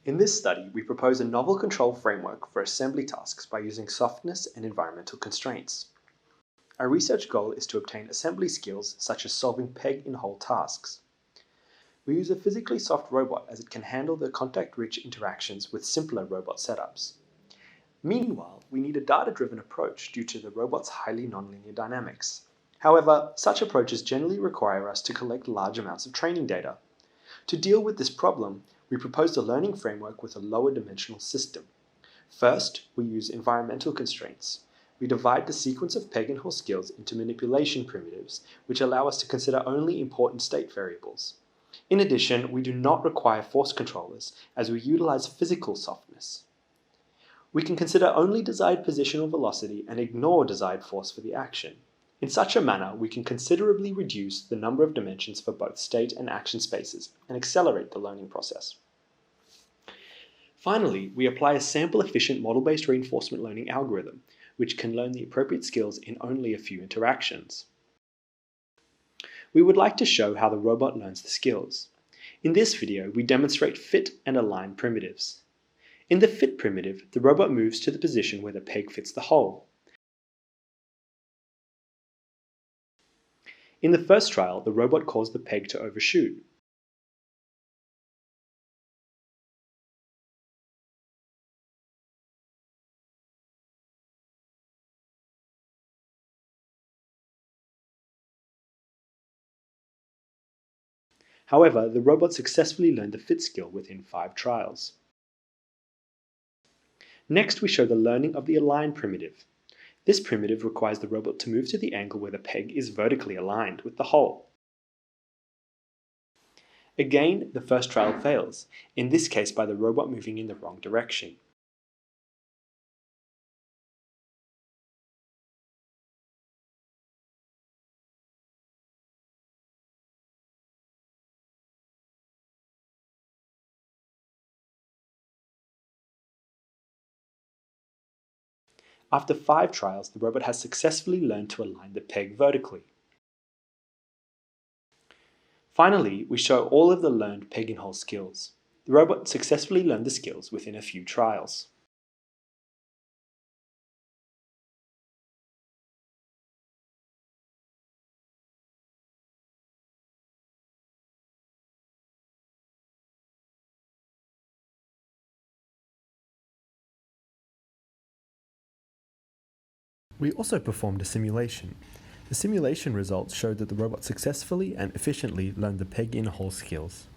In this study, we propose a novel control framework for assembly tasks by using softness and environmental constraints. Our research goal is to obtain assembly skills such as solving peg-in-hole tasks. We use a physically soft robot as it can handle the contact-rich interactions with simpler robot setups. Meanwhile, we need a data-driven approach due to the robot's highly nonlinear dynamics. However, such approaches generally require us to collect large amounts of training data. To deal with this problem, we proposed a learning framework with a lower dimensional system. First, we use environmental constraints. We divide the sequence of peg-and-hole skills into manipulation primitives, which allow us to consider only important state variables. In addition, we do not require force controllers, as we utilize physical softness. We can consider only desired positional velocity and ignore desired force for the action. In such a manner, we can considerably reduce the number of dimensions for both state and action spaces and accelerate the learning process. Finally, we apply a sample-efficient model-based reinforcement learning algorithm, which can learn the appropriate skills in only a few interactions. We would like to show how the robot learns the skills. In this video, we demonstrate fit and align primitives. In the fit primitive, the robot moves to the position where the peg fits the hole. In the first trial, the robot caused the peg to overshoot. However, the robot successfully learned the fit skill within 5 trials. Next, we show the learning of the align primitive. This primitive requires the robot to move to the angle where the peg is vertically aligned with the hole. Again, the first trial fails, in this case by the robot moving in the wrong direction. After 5 trials, the robot has successfully learned to align the peg vertically. Finally, we show all of the learned peg-and-hole skills. The robot successfully learned the skills within a few trials. We also performed a simulation. The simulation results showed that the robot successfully and efficiently learned the peg-in-hole skills.